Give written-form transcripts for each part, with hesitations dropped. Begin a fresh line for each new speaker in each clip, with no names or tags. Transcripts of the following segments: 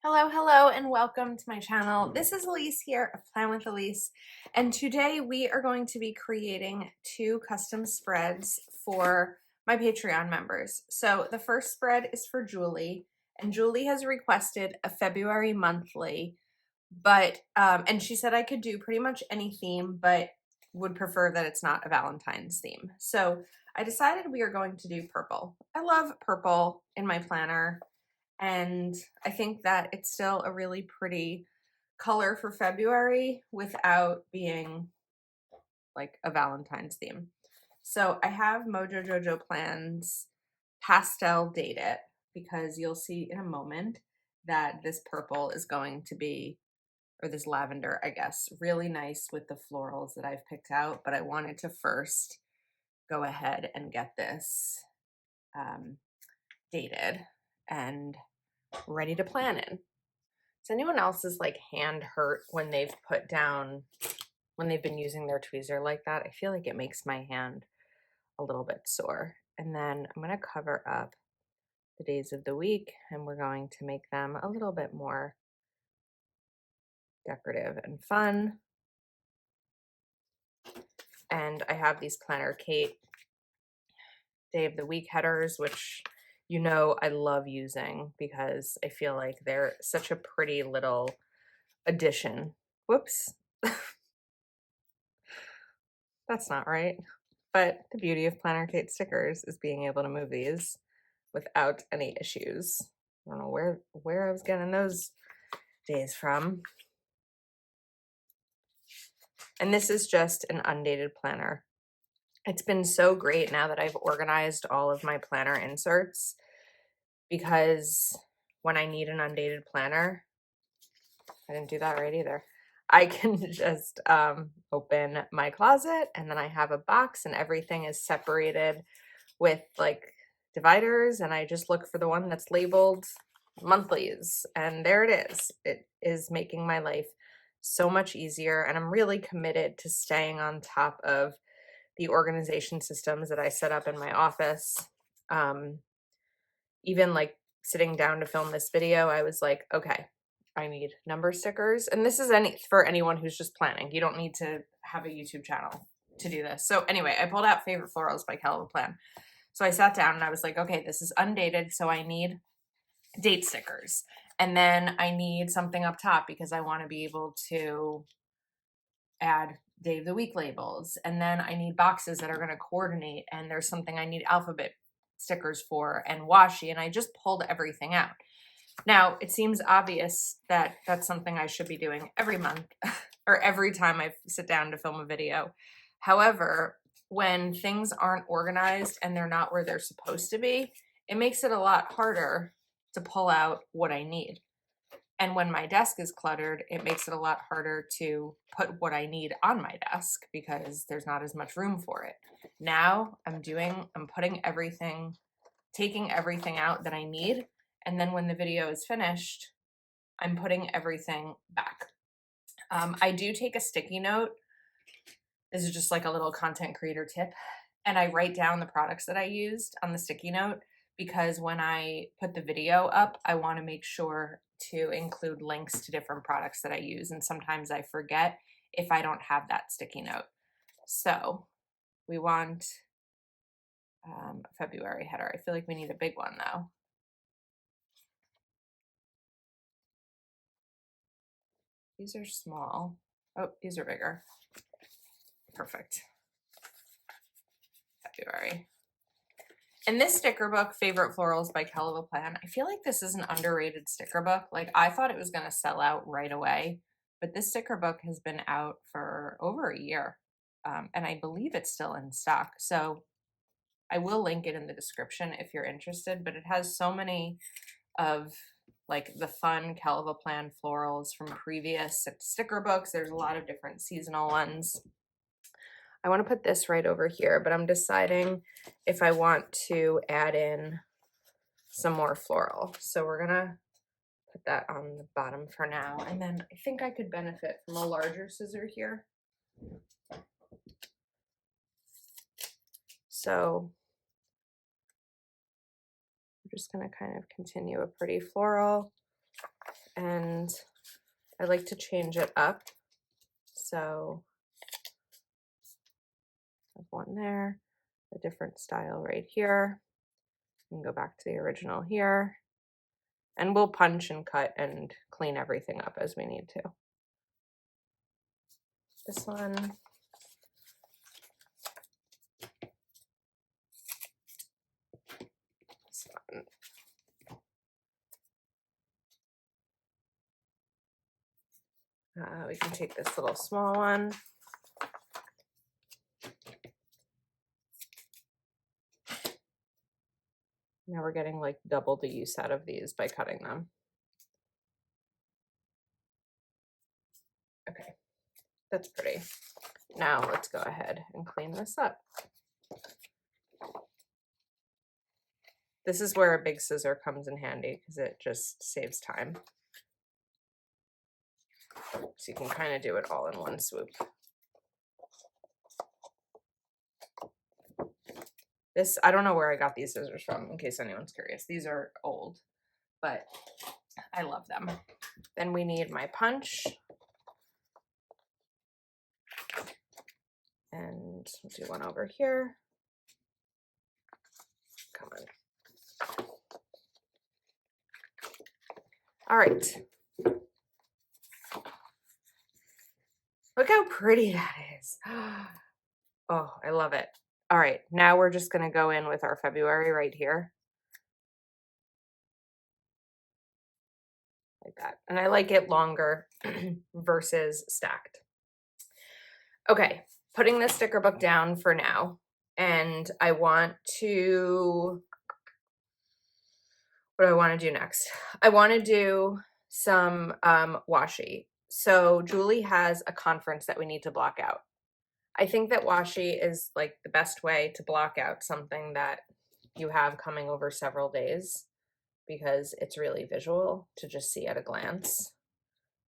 Hello, hello, and welcome to my channel. This is Elise here of Plan with Elise, and today we are going to be creating 2 custom spreads for my Patreon members. So the first spread is for Julie, and Julie has requested a February monthly, but and she said I could do pretty much any theme, but would prefer that it's not a Valentine's theme. So I decided we are going to do purple. I love purple in my planner. And I think that it's still a really pretty color for February without being like a Valentine's theme. So I have Mojo Jojo Plans pastel date it because you'll see in a moment that this purple is going to be, or this lavender, I guess, really nice with the florals that I've picked out. But I wanted to first go ahead and get this dated and ready to plan in. Does anyone else's like hand hurt when they've been using their tweezer like that? I feel like it makes my hand a little bit sore. And then I'm going to cover up the days of the week and we're going to make them a little bit more decorative and fun. And I have these Planner Kate day of the week headers, which you know I love using because I feel like they're such a pretty little addition. Whoops. That's not right. But the beauty of Planner Kate stickers is being able to move these without any issues. I don't know where I was getting those days from. And this is just an undated planner. It's been so great now that I've organized all of my planner inserts, because when I need an undated planner, I didn't do that right either. I can just open my closet and then I have a box and everything is separated with like dividers, and I just look for the one that's labeled monthlies, and there it is. It is making my life so much easier, and I'm really committed to staying on top of the organization systems that I set up in my office. Even like sitting down to film this video, I was like, okay, I need number stickers. And this is for anyone who's just planning. You don't need to have a YouTube channel to do this. So anyway, I pulled out Favorite Florals by Calva Plan. So I sat down and I was like, okay, this is undated, so I need date stickers. And then I need something up top because I want to be able to add day of the week labels. And then I need boxes that are going to coordinate. And there's something I need alphabet stickers for and washi. And I just pulled everything out. Now, it seems obvious that that's something I should be doing every month or every time I sit down to film a video. However, when things aren't organized and they're not where they're supposed to be, it makes it a lot harder to pull out what I need. And when my desk is cluttered, it makes it a lot harder to put what I need on my desk because there's not as much room for it. Now I'm putting everything, taking everything out that I need. And then when the video is finished, I'm putting everything back. I do take a sticky note. This is just like a little content creator tip. And I write down the products that I used on the sticky note because when I put the video up, I want to make sure to include links to different products that I use. And sometimes I forget if I don't have that sticky note. So we want a February header. I feel like we need a big one though. These are small. Oh, these are bigger. Perfect. February. And this sticker book, Favorite Florals by Calva Plan, I feel like this is an underrated sticker book. Like I thought it was going to sell out right away, but this sticker book has been out for over a year. And I believe it's still in stock. So I will link it in the description if you're interested, but it has so many of like the fun Calva Plan florals from previous sticker books. There's a lot of different seasonal ones. I want to put this right over here, but I'm deciding if I want to add in some more floral. So we're gonna put that on the bottom for now. And then I think I could benefit from a larger scissor here. So I'm just gonna kind of continue a pretty floral. and I like to change it up. So I have one there, a different style right here, and go back to the original here. And we'll punch and cut and clean everything up as we need to. This one. This one. We can take this little small one. Now we're getting like double the use out of these by cutting them. Okay, that's pretty. Now let's go ahead and clean this up. This is where a big scissor comes in handy because it just saves time. So you can kind of do it all in one swoop. This, I don't know where I got these scissors from, in case anyone's curious. These are old, but I love them. Then we need my punch. And we'll do one over here. Come on. All right. Look how pretty that is. Oh, I love it. All right, now we're just gonna go in with our February right here. Like that. And I like it longer versus stacked. Okay, putting the sticker book down for now. And I want to, what do I want to do next? I want to do some washi. So Julie has a conference that we need to block out. I think that washi is like the best way to block out something that you have coming over several days because it's really visual to just see at a glance.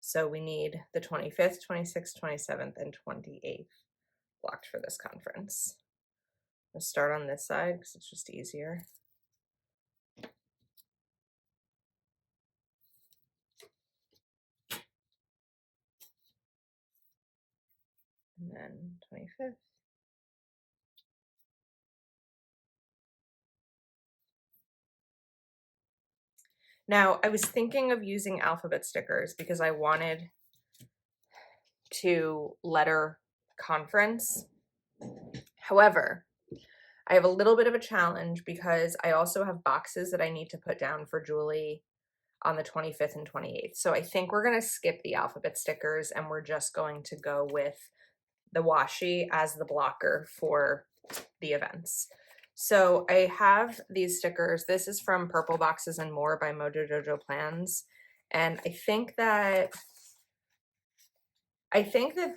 So we need the 25th, 26th, 27th, and 28th blocked for this conference. Let's start on this side because it's just easier. And then 25th. Now, I was thinking of using alphabet stickers because I wanted to letter conference. However, I have a little bit of a challenge because I also have boxes that I need to put down for Julie on the 25th and 28th. So I think we're going to skip the alphabet stickers and we're just going to go with the washi as the blocker for the events. So I have these stickers. This is from Purple Boxes and More by Mojo Jojo Plans. And I think that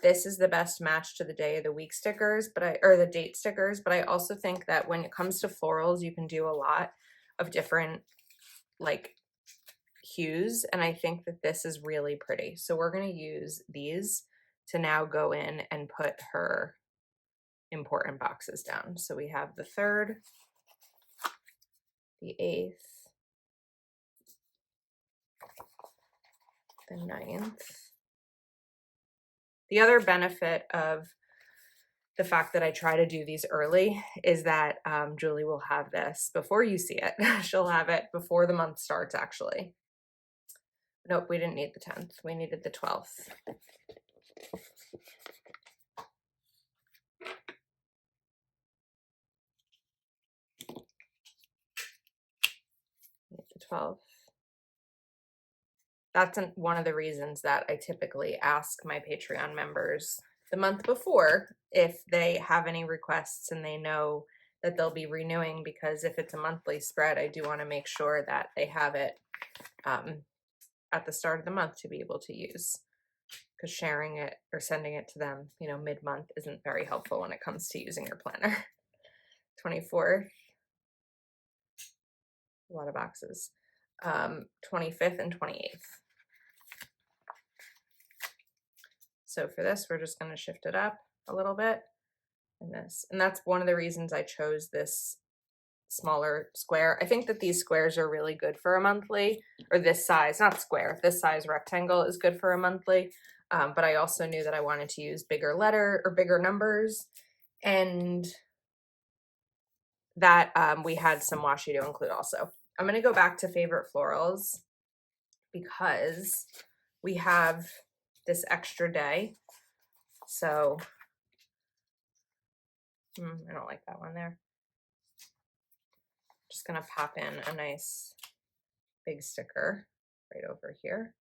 this is the best match to the day of the week stickers, or the date stickers, but I also think that when it comes to florals, you can do a lot of different like hues, and I think that this is really pretty. So we're going to use these to now go in and put her important boxes down. So we have the 3rd, the 8th, the 9th. The other benefit of the fact that I try to do these early is that Julie will have this before you see it. She'll have it before the month starts, actually. Nope, we didn't need the 10th. We needed the 12th. The 12th. That's one of the reasons that I typically ask my Patreon members the month before if they have any requests and they know that they'll be renewing, because if it's a monthly spread, I do want to make sure that they have it at the start of the month to be able to use, because sharing it or sending it to them, you know, mid-month isn't very helpful when it comes to using your planner. 24th, a lot of boxes. 25th and 28th. So for this, we're just going to shift it up a little bit, and this. And that's one of the reasons I chose this smaller square. I think that these squares are really good for a monthly, or this size, not square, this size rectangle is good for a monthly. But I also knew that I wanted to use bigger letter or bigger numbers, and that we had some washi to include also. I'm going to go back to favorite florals because we have this extra day. So I don't like that one there. Just going to pop in a nice big sticker right over here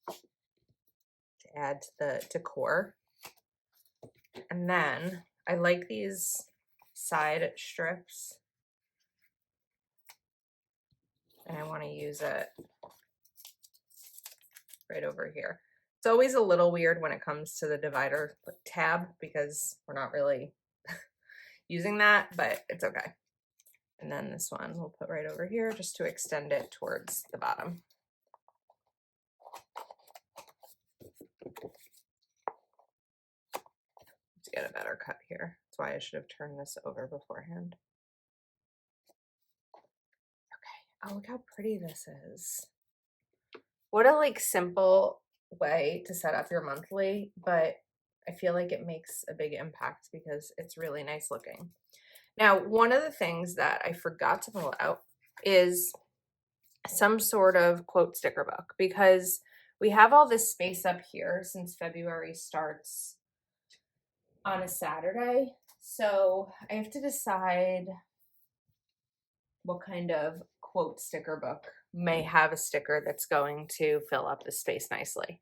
to add to the decor. And then I like these side strips, and I want to use it right over here. It's always a little weird when it comes to the divider tab because we're not really using that, but it's okay. And then this one we'll put right over here just to extend it towards the bottom. To get a better cut here. That's why I should have turned this over beforehand. Okay. Oh, look how pretty this is. What a like simple way to set up your monthly, but I feel like it makes a big impact because it's really nice looking. Now, one of the things that I forgot to pull out is some sort of quote sticker book, because we have all this space up here since February starts on a Saturday. So I have to decide what kind of quote sticker book may have a sticker that's going to fill up the space nicely.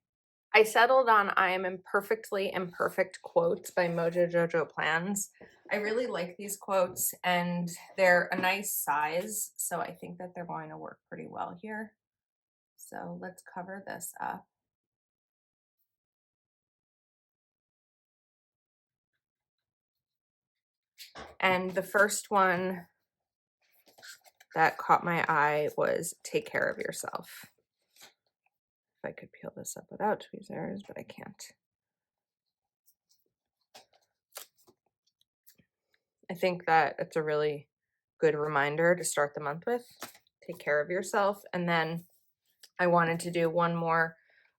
I settled on I Am Imperfectly Imperfect quotes by Mojo Jojo Plans. I really like these quotes and they're a nice size, so I think that they're going to work pretty well here. So let's cover this up. And the first one that caught my eye was Take Care of Yourself. If I could peel this up without tweezers, but I can't. I think that it's a really good reminder to start the month with. Take care of yourself. And then I wanted to do one more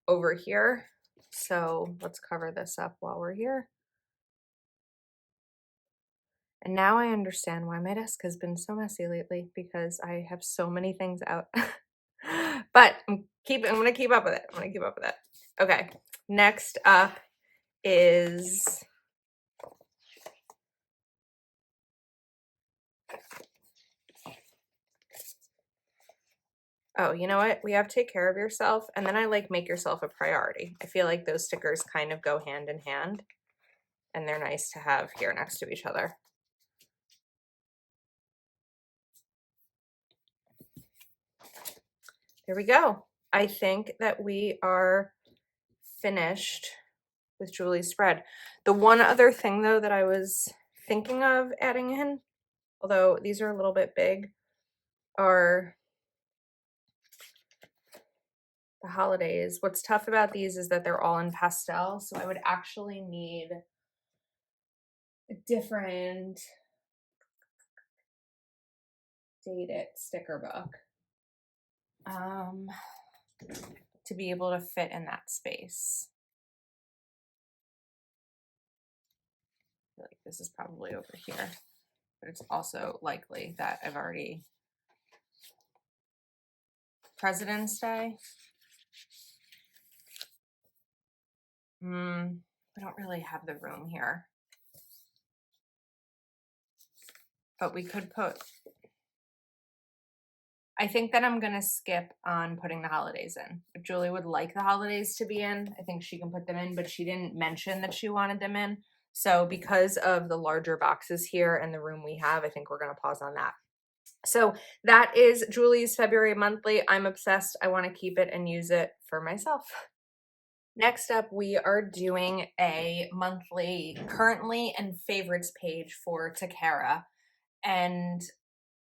over here. So let's cover this up while we're here. And now I understand why my desk has been so messy lately, because I have so many things out. But I'm gonna keep up with it. Okay, next up is oh, you know what? We have Take Care of Yourself, and then I like Make Yourself a Priority. I feel like those stickers kind of go hand in hand, and they're nice to have here next to each other. There we go. I think that we are finished with Julie's spread. The one other thing, though, that I was thinking of adding in, although these are a little bit big, are the holidays. What's tough about these is that they're all in pastel, so I would actually need a different dated sticker book to be able to fit in that space. I feel like this is probably over here, but it's also likely that I've already President's Day. I don't really have the room here, but we could put, I think that I'm going to skip on putting the holidays in. If Julie would like the holidays to be in, I think she can put them in, but she didn't mention that she wanted them in. So because of the larger boxes here and the room we have, I think we're going to pause on that. So that is Julie's February monthly. I'm obsessed. I want to keep it and use it for myself. Next up, we are doing a monthly currently and favorites page for TeCara. And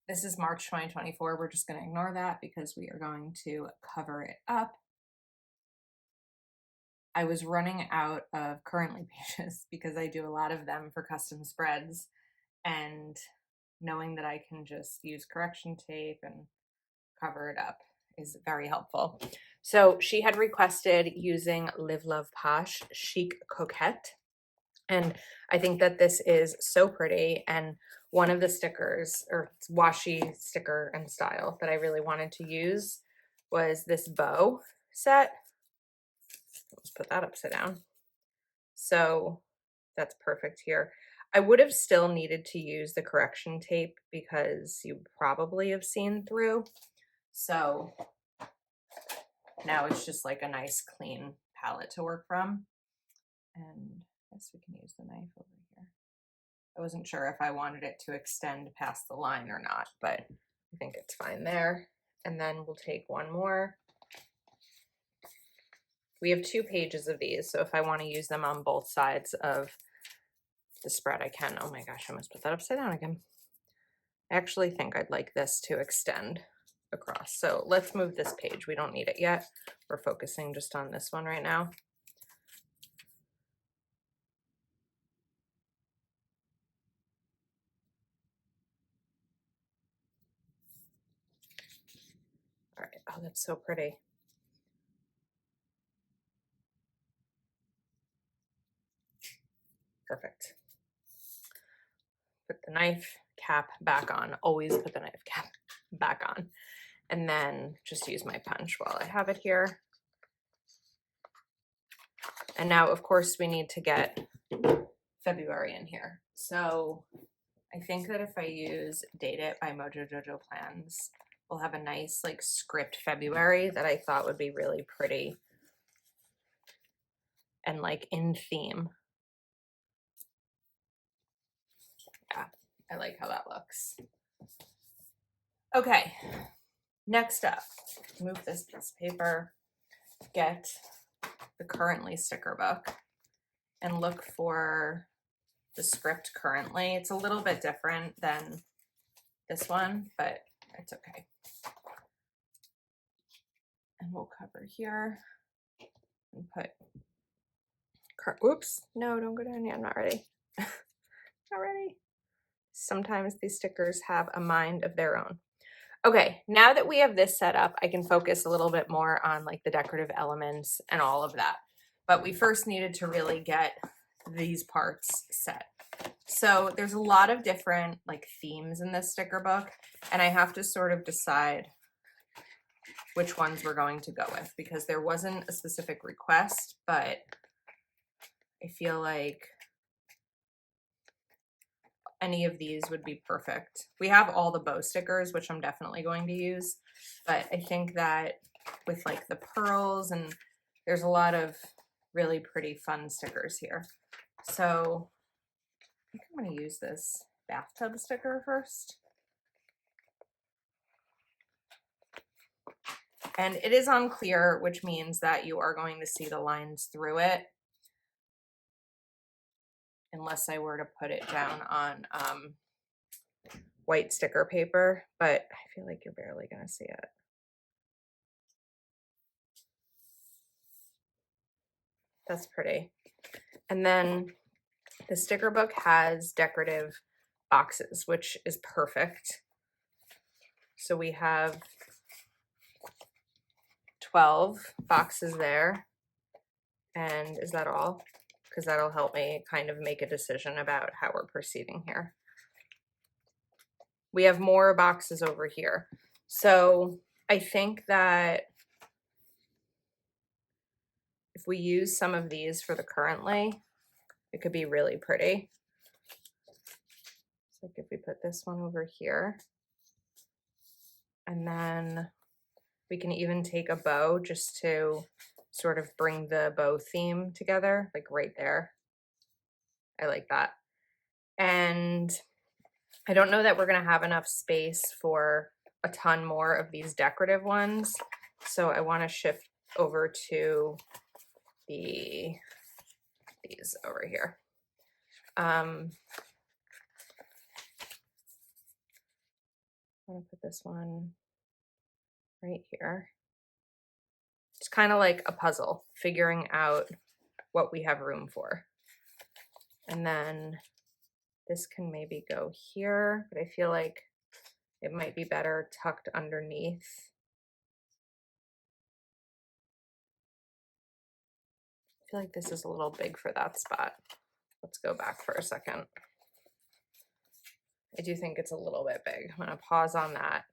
this is March 2024. We're just going to ignore that because we are going to cover it up. I was running out of currently pages because I do a lot of them for custom spreads. And knowing that I can just use correction tape and cover it up is very helpful. So she had requested using Live Love Posh Chic Coquette. And I think that this is so pretty. And one of the stickers or washi sticker and style that I really wanted to use was this bow set. Let's put that upside down. So that's perfect here. I would have still needed to use the correction tape because you probably have seen through. So now it's just like a nice clean palette to work from. And I guess we can use the knife over here. I wasn't sure if I wanted it to extend past the line or not, but I think it's fine there. And then we'll take one more. We have 2 pages of these, so if I want to use them on both sides of the spread, I can. Oh my gosh, I must put that upside down again. I actually think I'd like this to extend across. So let's move this page. We don't need it yet. We're focusing just on this one right now. All right. Oh, that's so pretty. Perfect. Put the knife cap back on. Always put the knife cap back on. And then just use my punch while I have it here. And now, of course, we need to get February in here. So I think that if I use Date It by Mojo Jojo Plans, we'll have a nice like script February that I thought would be really pretty and like in theme. Yeah, I like how that looks. Okay, next up, move this piece of paper, get the Currently sticker book, and look for the script Currently. It's a little bit different than this one, but it's okay. And we'll cover here and put, whoops, no, don't go down yet, I'm not ready. Not ready. Sometimes these stickers have a mind of their own. Okay, now that we have this set up, I can focus a little bit more on like the decorative elements and all of that. But we first needed to really get these parts set. So there's a lot of different like themes in this sticker book, and I have to sort of decide which ones we're going to go with because there wasn't a specific request, but I feel like any of these would be perfect. We have all the bow stickers, which I'm definitely going to use, but I think that with like the pearls, and there's a lot of really pretty fun stickers here. So I think I'm going to use this bathtub sticker first. And it is on clear, which means that you are going to see the lines through it. Unless I were to put it down on white sticker paper, but I feel like you're barely going to see it. That's pretty. And then the sticker book has decorative boxes, which is perfect. So we have 12 boxes there. And is that all? Because that'll help me kind of make a decision about how we're proceeding here. We have more boxes over here. So I think that if we use some of these for the Currently, it could be really pretty. So like if we put this one over here, and then we can even take a bow just to sort of bring the bow theme together, like right there. I like that. And I don't know that we're going to have enough space for a ton more of these decorative ones. So I want to shift over to these over here. I'm going to put this one right here. It's kind of like a puzzle, figuring out what we have room for. And then This can maybe go here, but I feel like it might be better tucked underneath. I feel like this is a little big for that spot. Let's go back for a second. I do think it's a little bit big. I'm gonna pause on that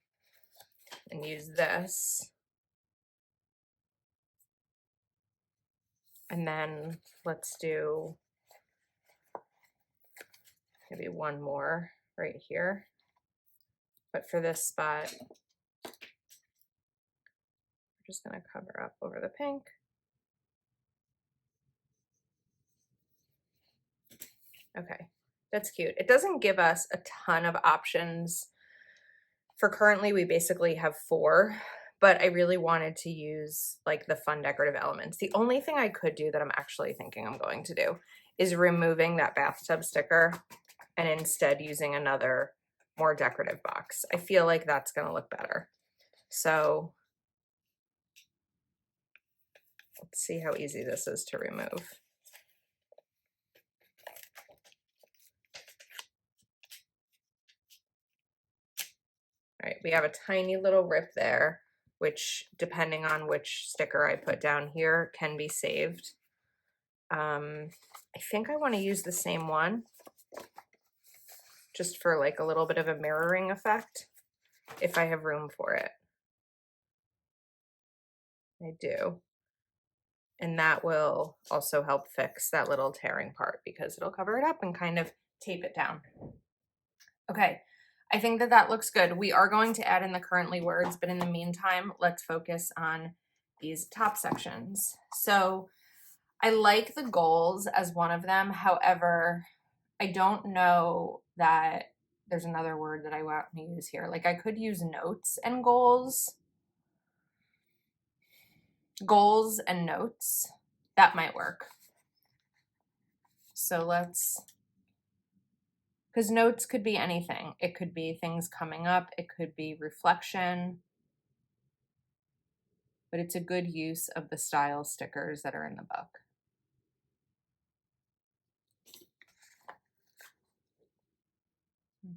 and use this. And then let's do maybe one more right here. But for this spot, we're just gonna cover up over the pink. Okay, that's cute. It doesn't give us a ton of options. For currently, we basically have 4, but I really wanted to use like the fun decorative elements. The only thing I could do that I'm actually thinking I'm going to do is removing that bathtub sticker and instead using another more decorative box. I feel like that's gonna look better. So let's see how easy this is to remove. All right, we have a tiny little rip there, which depending on which sticker I put down here can be saved. I think I want to use the same one just for like a little bit of a mirroring effect if I have room for it. I do. And that will also help fix that little tearing part because it'll cover it up and kind of tape it down. Okay, I think that that looks good. We are going to add in the currently words, but in the meantime, let's focus on these top sections. So I like the goals as one of them. However, I don't know that there's another word that I want to use here. Like I could use notes and goals. Goals and notes. That might work. So let's, because notes could be anything. It could be things coming up. It could be reflection. But it's a good use of the style stickers that are in the book.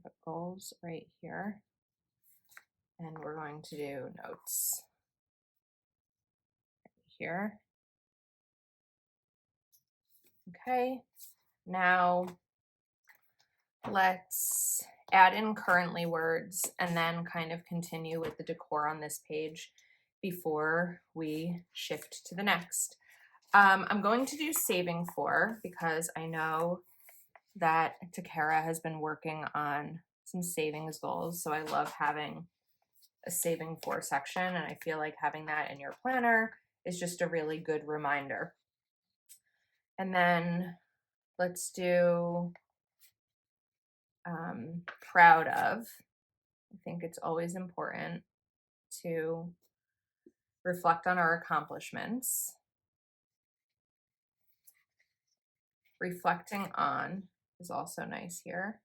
Put goals right here. And we're going to do notes right here. Okay, now let's add in currently words and then kind of continue with the decor on this page before we shift to the next. I'm going to do saving for because I know that TeCara has been working on some savings goals. So I love having a saving for section, and I feel like having that in your planner is just a really good reminder. And then let's do proud of. I think it's always important to reflect on our accomplishments. Reflecting on is also nice here.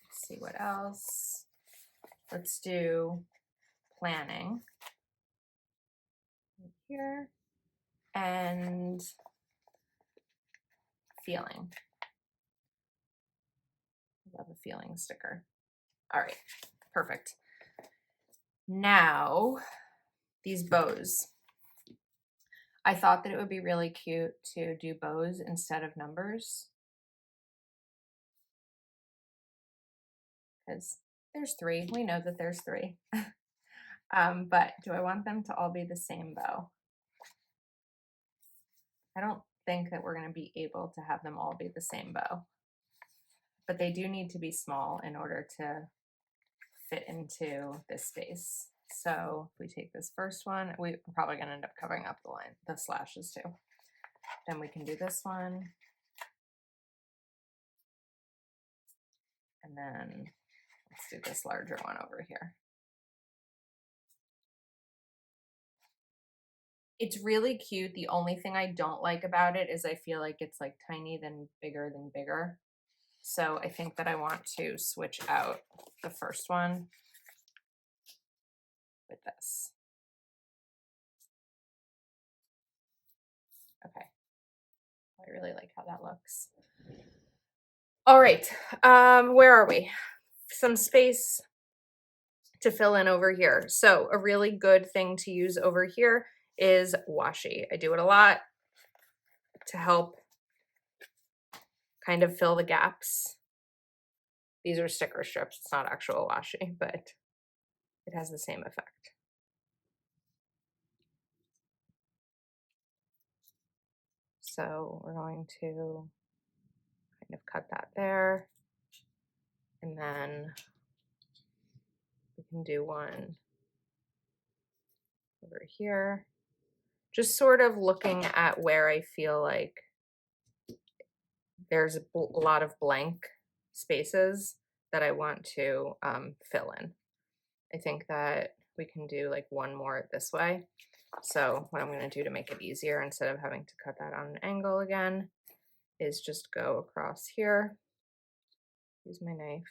Let's see what else. Let's do planning right here and feeling. Love a feeling sticker. All right, perfect. Now, these bows. I thought that it would be really cute to do bows instead of numbers. Because there's 3. We know that there's 3. But do I want them to all be the same bow? I don't think that we're going to be able to have them all be the same bow. But they do need to be small in order to fit into this space. So if we take this first one, we're probably going to end up covering up the slashes too. Then we can do this one. And then let's do this larger one over here. It's really cute. The only thing I don't like about it is I feel like it's like tiny than bigger. So I think that I want to switch out the first one with this. Okay, really like how that looks. All right, where are we? Some space to fill in over here. So a really good thing to use over here is washi. I do it a lot to help kind of fill the gaps. These are sticker strips. It's not actual washi, but it has the same effect. So we're going to kind of cut that there. And then we can do one over here. Just sort of looking at where I feel like there's a lot of blank spaces that I want to fill in. I think that we can do like one more this way. So what I'm going to do to make it easier, instead of having to cut that on an angle again, is just go across here, use my knife,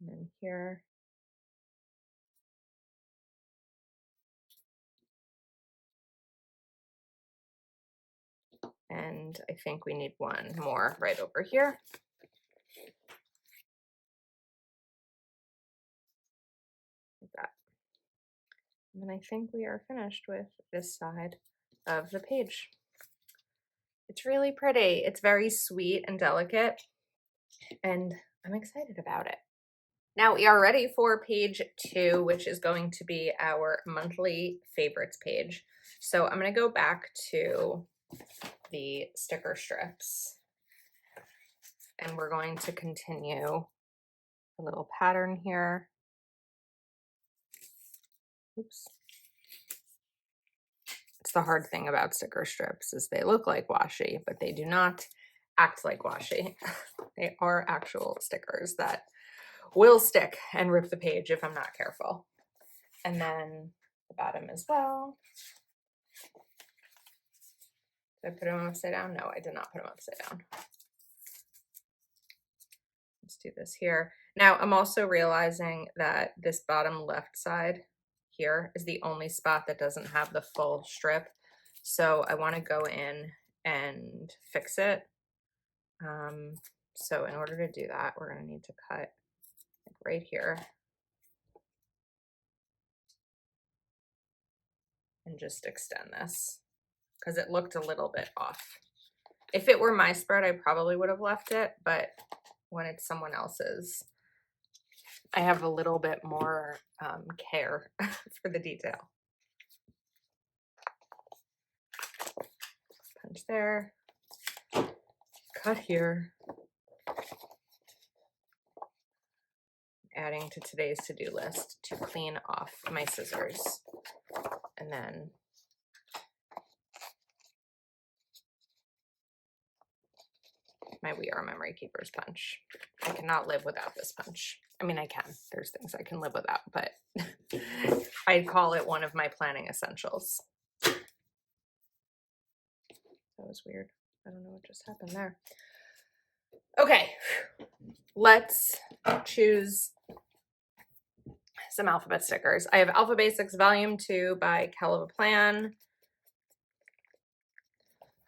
and then here. And I think we need one more right over here. Like that. And then I think we are finished with this side of the page. It's really pretty. It's very sweet and delicate, and I'm excited about it. Now we are ready for page 2, which is going to be our monthly favorites page. So I'm going to go back to the sticker strips, and we're going to continue a little pattern here. Oops. It's the hard thing about sticker strips is they look like washi, but they do not act like washi. They are actual stickers that will stick and rip the page if I'm not careful. And then the bottom as well. Did I put them upside down? No, I did not put them upside down. Let's do this here. Now I'm also realizing that this bottom left side here is the only spot that doesn't have the full strip. So I want to go in and fix it. So in order to do that, we're going to need to cut right here and just extend this because it looked a little bit off. If it were my spread, I probably would have left it, but when it's someone else's, I have a little bit more care for the detail. Punch there, cut here. Adding to today's to-do list to clean off my scissors. And then my We Are Memory Keepers punch. I cannot live without this punch. I mean, I can. There's things I can live without, but I call it one of my planning essentials. That was weird. I don't know what just happened there. Okay, let's choose some alphabet stickers. I have Alpha Basics Volume 2 by Plan.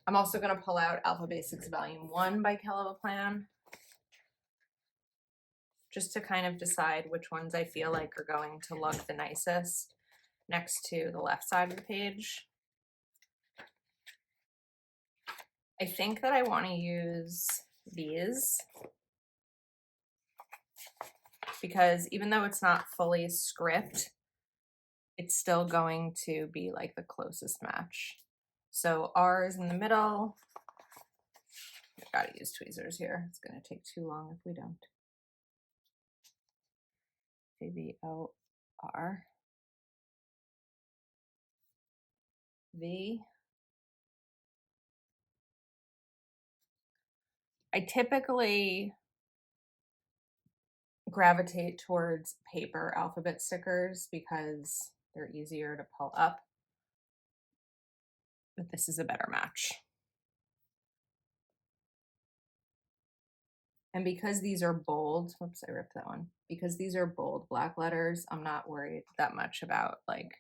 I'm also going to pull out Alpha Basics Volume 1 by Plan, just to kind of decide which ones I feel like are going to look the nicest next to the left side of the page. I think that I want to use these because even though it's not fully script, it's still going to be like the closest match. So R is in the middle. I've got to use tweezers here. It's going to take too long if we don't. ABOR. V. I typically gravitate towards paper alphabet stickers because they're easier to pull up, but this is a better match. And because these are bold, whoops, I ripped that one. Because these are bold black letters, I'm not worried that much about like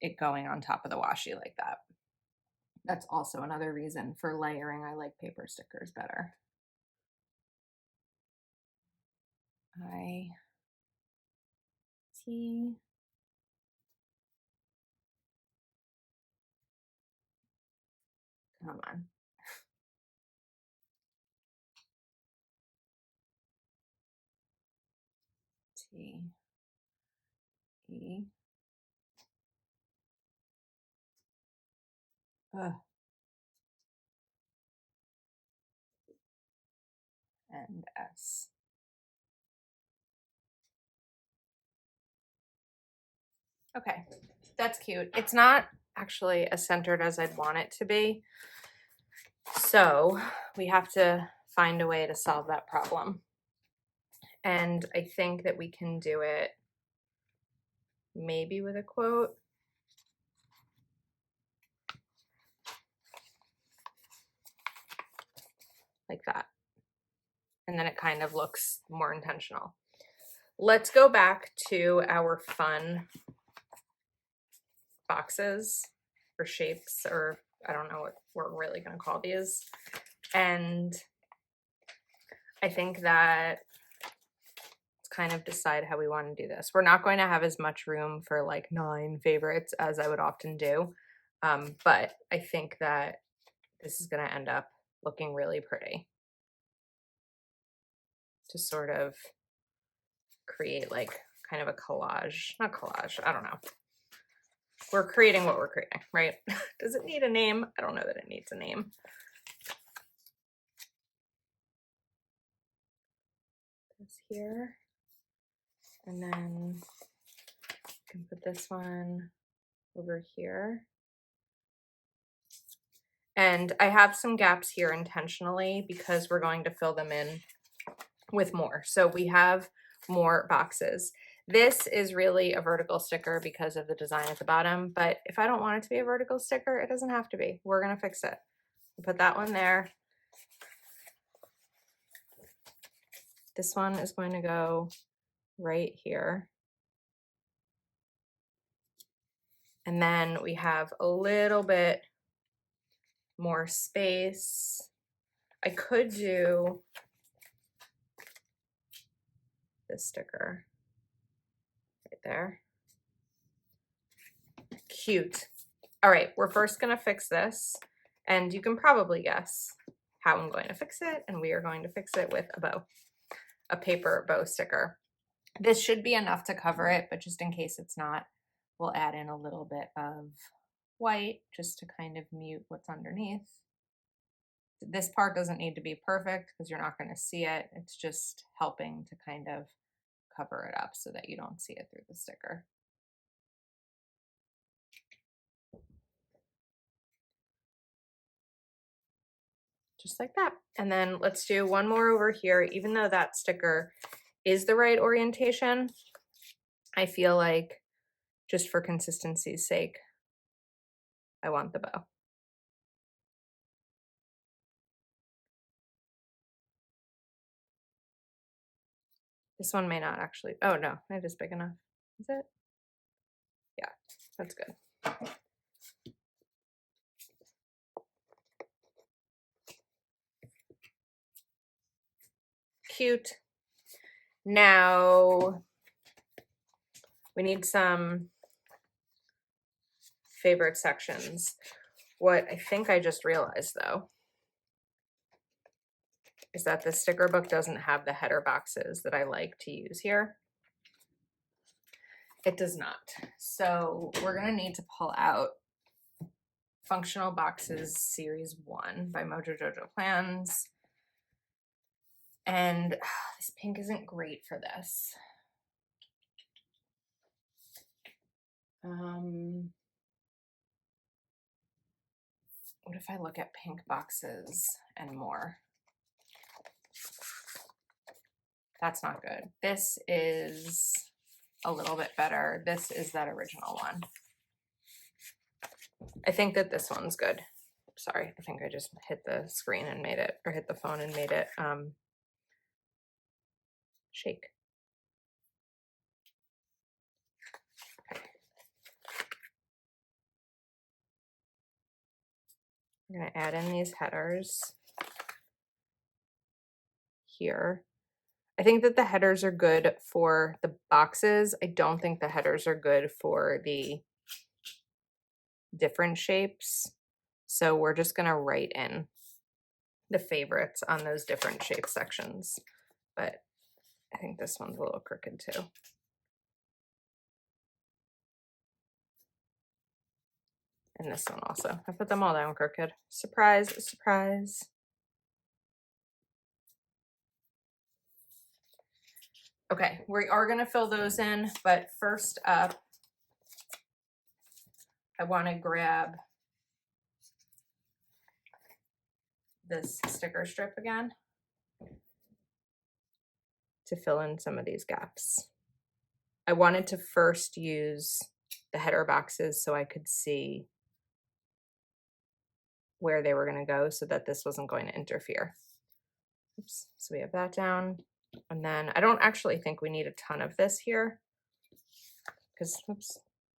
it going on top of the washi like that. That's also another reason for layering. I like paper stickers better. I-T. Come on. T-E. And S. Okay, that's cute. It's not actually as centered as I'd want it to be. So we have to find a way to solve that problem. And I think that we can do it maybe with a quote. Like that. And then it kind of looks more intentional. Let's go back to our fun boxes or shapes, or I don't know what we're really going to call these. And I think that let's kind of decide how we want to do this. We're not going to have as much room for like 9 favorites as I would often do. But I think that this is going to end up looking really pretty. To sort of create like kind of a collage, not collage, I don't know. We're creating what we're creating, right? Does it need a name? I don't know that it needs a name. This here. And then you can put this one over here. And I have some gaps here intentionally because we're going to fill them in with more. So we have more boxes. This is really a vertical sticker because of the design at the bottom, but if I don't want it to be a vertical sticker, it doesn't have to be. We're gonna fix it. Put that one there. This one is going to go right here. And then we have a little bit more space. I could do this sticker right there. Cute. All right, we're first gonna fix this, and you can probably guess how I'm going to fix it, and we are going to fix it with a bow, a paper bow sticker. This should be enough to cover it, but just in case it's not, we'll add in a little bit of white just to kind of mute what's underneath. This part doesn't need to be perfect because you're not going to see it. It's just helping to kind of cover it up so that you don't see it through the sticker. Just like that. And then let's do one more over here. Even though that sticker is the right orientation, I feel like just for consistency's sake, I want the bow. This one may not actually, oh no, it is big enough. Is it? Yeah, that's good. Cute. Now we need some favorite sections. What I think I just realized though is that the sticker book doesn't have the header boxes that I like to use here. It does not. So we're gonna need to pull out Functional Boxes Series 1 by Mojo Jojo Plans. And this pink isn't great for this. What if I look at pink boxes and more? That's not good. This is a little bit better. This is that original one. I think that this one's good. Sorry, I think I just hit the screen and made it, or hit the phone and made it shake. Okay. We're going to add in these headers here. I think that the headers are good for the boxes. I don't think the headers are good for the different shapes. So we're just going to write in the favorites on those different shape sections. But I think this one's a little crooked too. And this one also. I put them all down crooked. Surprise, surprise. Okay, we are going to fill those in, but first up, I want to grab this sticker strip again to fill in some of these gaps. I wanted to first use the header boxes so I could see where they were going to go so that this wasn't going to interfere. Oops. So we have that down. And then I don't actually think we need a ton of this here because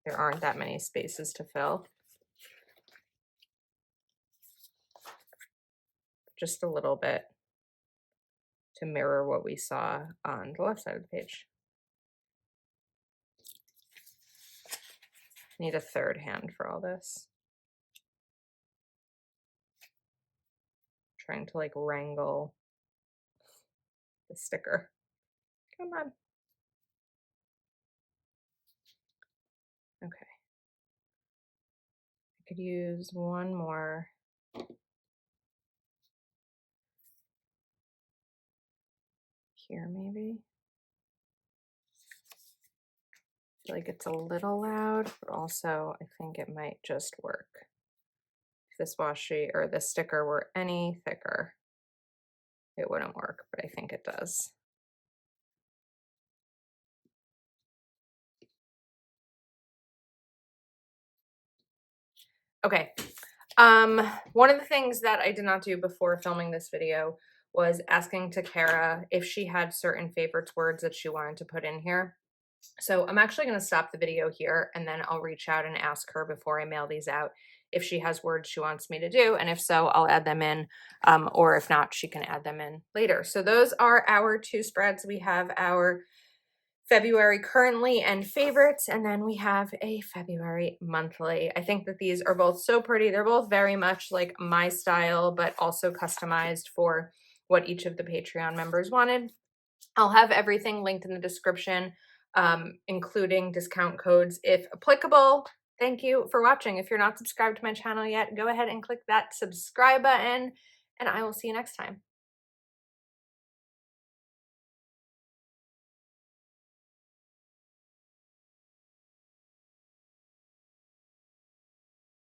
there aren't that many spaces to fill. Just a little bit to mirror what we saw on the left side of the page. Need a third hand for all this. Trying to like wrangle the sticker. Come on. Okay. I could use one more. Here maybe. I feel like it's a little loud, but also I think it might just work. If this washi or the sticker were any thicker, it wouldn't work, but I think it does. Okay. One of the things that I did not do before filming this video was asking TeCara if she had certain favorites words that she wanted to put in here. So I'm actually going to stop the video here and then I'll reach out and ask her before I mail these out if she has words she wants me to do. And if so, I'll add them in, or if not, she can add them in later. So those are our two spreads. We have our February currently and favorites, and then we have a February monthly. I think that these are both so pretty. They're both very much like my style, but also customized for what each of the Patreon members wanted. I'll have everything linked in the description, including discount codes if applicable. Thank you for watching. If you're not subscribed to my channel yet, go ahead and click that subscribe button, and I will see you next time.